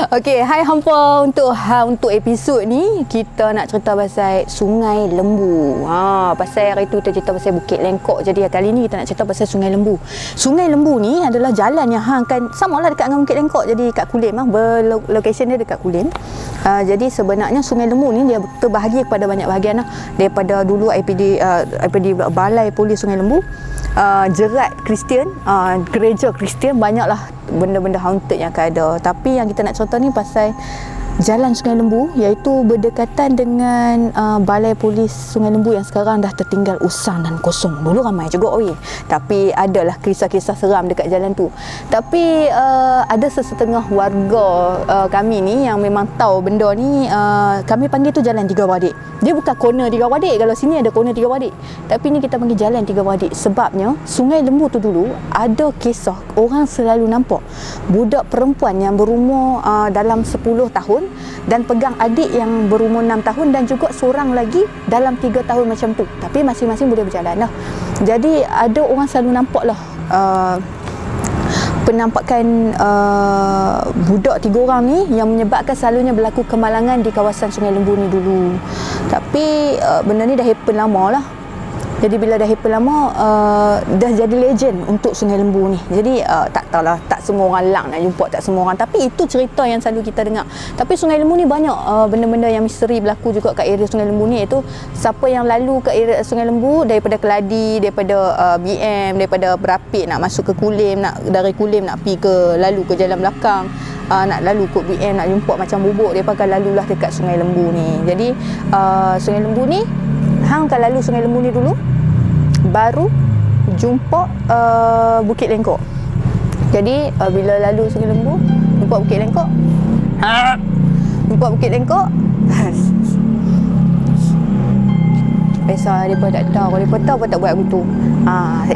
Okey, hai hampa, untuk episod ni kita nak cerita pasal Sungai Lembu. Pasal hari tu kita cerita pasal Bukit Lengkok. Jadi kali ni kita nak cerita pasal Sungai Lembu. Sungai Lembu ni adalah jalan yang hang kan samalah dekat dengan Bukit Lengkok. Jadi kat Kulim berlokasi dia dekat Kulim. Jadi sebenarnya Sungai Lembu ni dia terbahagi kepada banyak bahagian lah. Daripada dulu IPD Balai Polis Sungai Lembu, jerat Kristian, gereja Kristian, banyaklah benda-benda haunted yang akan ada. Tapi yang kita nak cerita ni pasal Jalan Sungai Lembu, iaitu berdekatan dengan Balai Polis Sungai Lembu yang sekarang dah tertinggal usang dan kosong. Dulu ramai juga tapi adalah kisah-kisah seram dekat jalan tu. Tapi ada sesetengah warga kami ni yang memang tahu benda ni. Kami panggil tu Jalan Tiga Beradik. Dia bukan corner Tiga Beradik. Kalau sini ada corner Tiga Beradik, tapi ni kita panggil Jalan Tiga Beradik. Sebabnya Sungai Lembu tu dulu ada kisah orang selalu nampak budak perempuan yang berumur dalam 10 tahun dan pegang adik yang berumur 6 tahun dan juga seorang lagi dalam 3 tahun macam tu. Tapi masing-masing boleh berjalan lah. Jadi ada orang selalu nampak lah penampakan budak 3 orang ni yang menyebabkan selalunya berlaku kemalangan di kawasan Sungai Lembu ni dulu. Tapi benda ni dah happen lama lah. Jadi bila dah happen lama, dah jadi legend untuk Sungai Lembu ni. Jadi tak tahulah, tak semua orang lang nak jumpa, tak semua orang. Tapi itu cerita yang selalu kita dengar. Tapi Sungai Lembu ni banyak benda-benda yang misteri berlaku juga kat area Sungai Lembu ni. Iaitu siapa yang lalu kat area Sungai Lembu daripada Keladi, daripada BM, daripada Berapit nak masuk ke Kulim, dari Kulim nak pergi lalu ke jalan belakang, nak lalu kot BM, nak jumpa macam bubuk, mereka akan lalulah dekat Sungai Lembu ni. Jadi Sungai Lembu ni, hang akan lalu Sungai Lembu ni dulu, baru jumpa Bukit Lengkok. Jadi bila lalu Sungai Lembu, jumpa Bukit Lengkok, biasa mereka tak tahu. Mereka tahu apa tak buat begitu.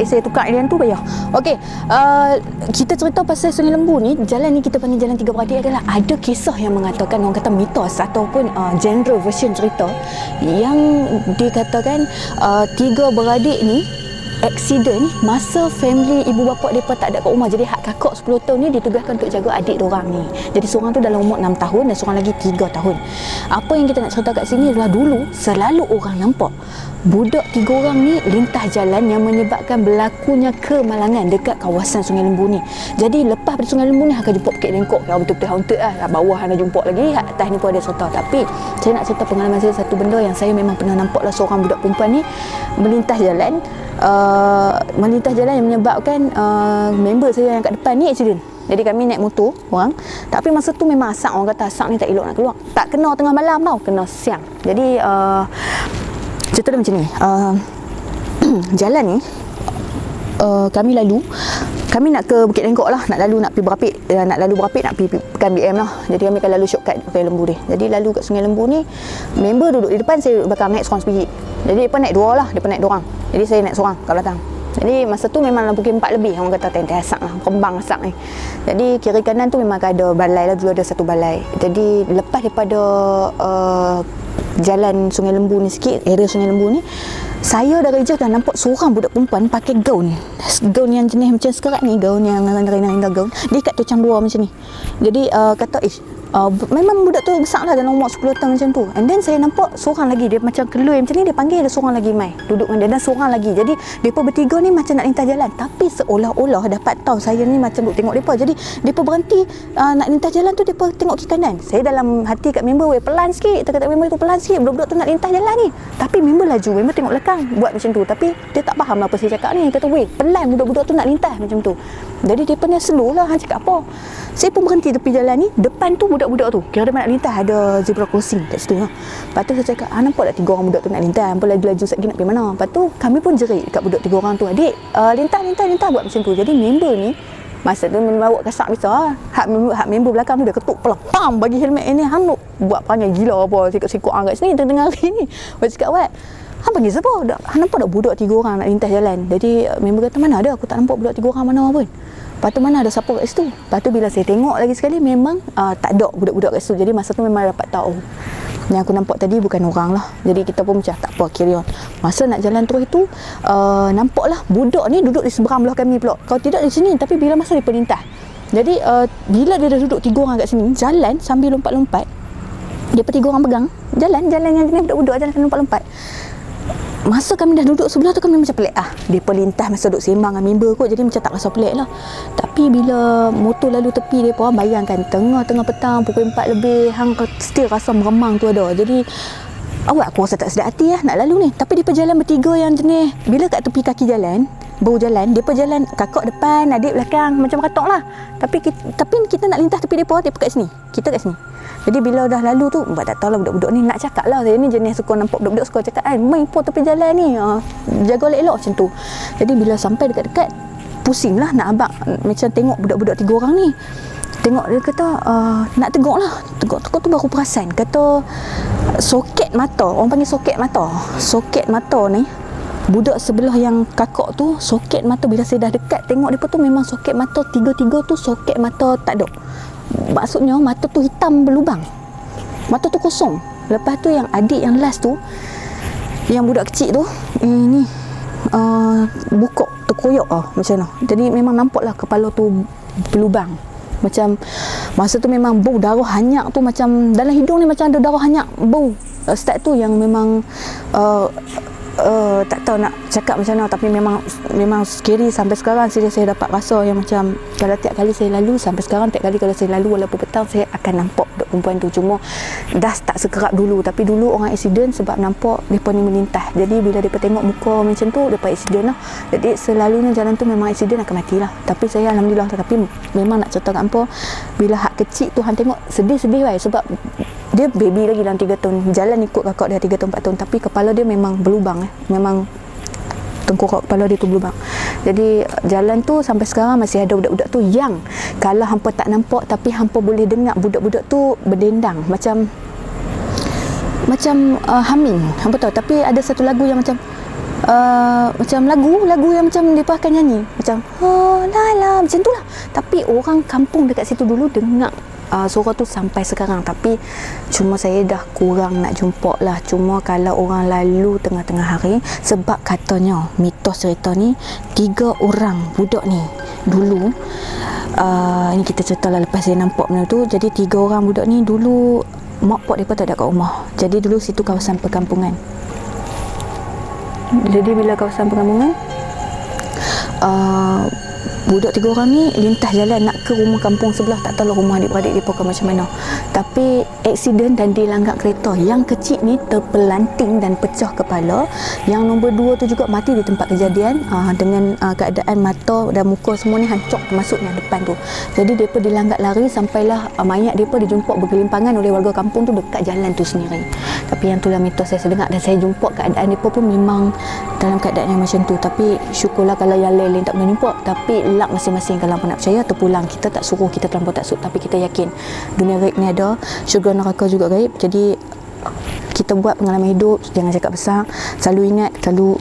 Saya tukar dia tu payah. Okey, kita cerita pasal Sungai Lembu ni. Jalan ni kita panggil Jalan Tiga Beradik adalah ada kisah yang mengatakan, orang kata mitos ataupun genre version cerita yang dikatakan 3 beradik ni aksiden masa family ibu bapa mereka tak ada kat rumah. Jadi hak kakak 10 tahun ni ditugaskan untuk jaga adik diorang ni. Jadi seorang tu dalam umur 6 tahun dan seorang lagi 3 tahun. Apa yang kita nak cerita kat sini adalah dulu selalu orang nampak budak 3 orang ni lintas jalan yang menyebabkan berlakunya kemalangan dekat kawasan Sungai Lembu ni. Jadi lepas dari Sungai Lembu ni akan jumpa Bukit Lengkok. Kalau betul-betul haunted lah. Bawah anda jumpa lagi, atas ni pun ada cerita. Tapi saya nak cerita pengalaman saya, satu benda yang saya memang pernah nampak lah. Seorang budak perempuan ni melintas jalan yang menyebabkan member saya yang kat depan ni aksiden. Jadi kami naik motor orang, tapi masa tu memang asap, orang kata asap ni tak elok nak keluar. Tak kena tengah malam tau, kena siang. Jadi cerita dia macam ni. Jalan ni kami lalu, kami nak ke Bukit Lengkok lah, nak pergi Berapit, nak pergi pekan BM lah. Jadi kami akan lalu shortcut Sungai Lembu ni. Jadi lalu kat Sungai Lembu ni, member duduk di depan, saya duduk belakang, naik seorang sebiji. Jadi mereka naik 2 lah, mereka naik 2 orang. Jadi saya naik seorang kat belakang. Jadi masa tu memang dalam pukul 4 lebih, orang kata tentai asap lah, kembang asap ni. Jadi kiri kanan tu memang ada balai lah, dulu ada satu balai. Jadi lepas daripada jalan Sungai Lembu ni sikit, area Sungai Lembu ni, saya dari jauh dah nampak seorang budak perempuan pakai gaun yang jenis macam sekarang ni, gaun yang ringan-ringan gaun. Dia kat tocang 2 macam ni. Jadi kata memang budak tu besar lah, dalam umur 10 tahun macam tu. And then saya nampak seorang lagi, dia macam kelui macam ni, dia panggil ada seorang lagi mai duduk dengan dia, dan seorang lagi. Jadi mereka bertiga ni macam nak lintas jalan, tapi seolah-olah dapat tahu saya ni macam duk tengok mereka. Jadi mereka berhenti nak lintas jalan tu, mereka tengok kiri kanan. Saya dalam hati kat member, pelan sikit, kata member tu pelan sikit, budak-budak tu nak lintas jalan ni. Tapi member laju, member tengok belakang buat macam tu, tapi dia tak faham apa saya cakap ni. Kata pelan, budak-budak tu nak lintas macam tu. Jadi dia pun slow lah, cakap apa. Saya pun berhenti tepi jalan ni, depan tu budak-budak tu, kira dia nak lintas, ada zebra crossing kat situ. Lepas tu saya cakap, nampak tak 3 orang budak tu nak lintas, nampak laju-laju sekejap nak pergi mana. Lepas tu kami pun jerit kat budak 3 orang tu, adik lintas buat macam tu. Jadi member ni masa tu membawa kasak besar, hak member belakang tu dia ketuk pelang, pam, bagi helmet ini, hang nak buat perangai gila apa, sikut-sikut kat sini tengah hari ni. Lepas cakap hang panggil siapa? Hang nampak tak budak 3 orang nak lintas jalan? Jadi member kata, mana ada, aku tak nampak budak 3 orang mana pun. Lepas tu mana ada siapa kat situ. Lepas tu bila saya tengok lagi sekali, memang tak ada budak-budak kat situ. Jadi masa tu memang dapat tahu yang aku nampak tadi bukan orang lah. Jadi kita pun macam tak apa, carry on. Masa nak jalan terus itu, nampaklah budak ni duduk di seberang belah kami pula. Kalau tidak di sini, tapi bila masa dia pelintas, Jadi bila dia dah duduk 3 orang kat sini, jalan sambil lompat-lompat. Dia 3 orang pegang, jalan yang jenis budak-budak jalan sambil lompat-lompat. Masa kami dah duduk sebelah tu, kami macam pelik Mereka lintas masa duduk sembang dengan member kot, jadi macam tak rasa pelik lah. Tapi bila motor lalu tepi mereka, bayangkan tengah-tengah petang pukul 4 lebih, hang still rasa meremang tu ada. Jadi awak aku rasa tak sedap hati nak lalu ni. Tapi mereka jalan bertiga yang jenis, bila kat tepi kaki jalan, baru jalan, mereka jalan kakak depan, adik belakang, macam ratok lah. Tapi kita nak lintas tepi mereka kat sini, kita kat sini. Jadi bila dah lalu tu, tak tahu lah budak-budak ni nak cakap lah. Saya ni jenis suka nampak budak-budak suka cakap main pun tepi jalan ni, jaga elok-elok macam tu. Jadi bila sampai dekat-dekat, pusing lah nak abang macam tengok budak-budak 3 orang ni. Tengok dia kata nak tegak lah. Tegak tu baru perasan, kata soket mata, orang panggil soket mata ni, budak sebelah yang kakak tu, soket mata bila saya dah dekat tengok dia tu, memang soket mata tiga-tiga tu soket mata tak ada. Maksudnya mata tu hitam berlubang, mata tu kosong. Lepas tu yang adik yang last tu, yang budak kecil tu, ini bukok terkoyak macam mana. Jadi memang nampak lah kepala tu berlubang. Macam masa tu memang bau darah hanyak tu, macam dalam hidung ni macam ada darah hanyak bau. Start tu yang memang tak tahu nak cakap macam mana, tapi memang scary sampai sekarang. Saya dapat rasa yang macam kalau tiap kali saya lalu, sampai sekarang tiap kali kalau saya lalu walaupun petang, saya akan nampak budak perempuan tu. Cuma dah tak sekerap dulu, tapi dulu orang accident sebab nampak mereka ni melintas. Jadi bila mereka tengok muka macam tu, mereka accident lah. Jadi selalunya jalan tu memang accident akan matilah. Tapi saya alhamdulillah, tapi memang nak cerita kat hampa, bila hak kecil tu hang tengok sedih-sedih sebab dia baby lagi dalam 3 tahun, jalan ikut kakak dia 3 tahun 4 tahun, tapi kepala dia memang berlubang memang tengkorak kepala dia tu berlubang. Jadi jalan tu sampai sekarang masih ada budak-budak tu yang kalau hampa tak nampak, tapi hampa boleh dengar budak-budak tu berdendang macam humming, hampa tahu. Tapi ada satu lagu yang macam lagu yang macam mereka akan nyanyi macam la macam tu lah. Tapi orang kampung dekat situ dulu dengar suara tu sampai sekarang. Tapi cuma saya dah kurang nak jumpa lah. Cuma kalau orang lalu tengah-tengah hari, sebab katanya mitos cerita ni 3 orang budak ni dulu, ni kita cerita lah lepas saya nampak benda tu. Jadi 3 orang budak ni dulu mak pak mereka tak ada kat rumah. Jadi dulu situ kawasan perkampungan. Jadi bila kawasan perkampungan, budak 3 orang ni lintas jalan nak ke rumah kampung sebelah. Tak tahu rumah adik-beradik dia ke macam mana. Tapi aksiden dan dilanggar kereta. Yang kecil ni terpelanting dan pecah kepala. Yang nombor 2 tu juga mati di tempat kejadian, dengan keadaan mata dan muka semua ni hancur, termasuknya depan tu. Jadi mereka dilanggar lari sampailah mayat mereka dijumpa bergelimpangan oleh warga kampung tu dekat jalan tu sendiri. Tapi yang tu lah mitos saya dengar, dan saya jumpa keadaan mereka pun memang dalam keadaan yang macam tu. Tapi syukurlah kalau yang lain tak boleh jumpa. Tapi lak masing-masing, kalau nak percaya terpulang. Kita tak suruh, kita terlampau tak suruh, tapi kita yakin dunia gaib ni ada, syurga neraka juga gaib. Jadi kita buat pengalaman hidup, jangan cakap besar, selalu ingat, selalu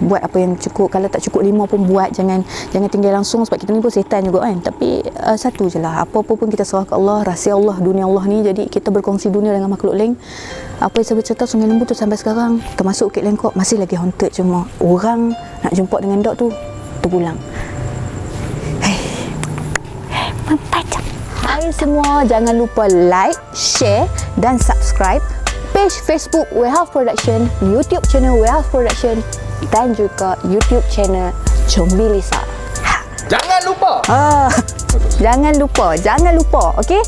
buat apa yang cukup. Kalau tak cukup 5 pun buat, jangan tinggal langsung, sebab kita ni pun setan juga kan. Tapi satu je lah, apa-apa pun kita serah ke Allah, rahsia Allah, dunia Allah ni. Jadi kita berkongsi dunia dengan makhluk lain. Apa yang saya bercerita Sungai Lembu tu sampai sekarang, termasuk Bukit Lengkok, masih lagi haunted. Cuma orang nak jumpa dengan dok tu terpulang. Hai semua, jangan lupa like, share dan subscribe page Facebook Warehouse Production, YouTube channel Warehouse Production, dan juga YouTube channel Combi Lisa. Jangan lupa. Jangan lupa, okey?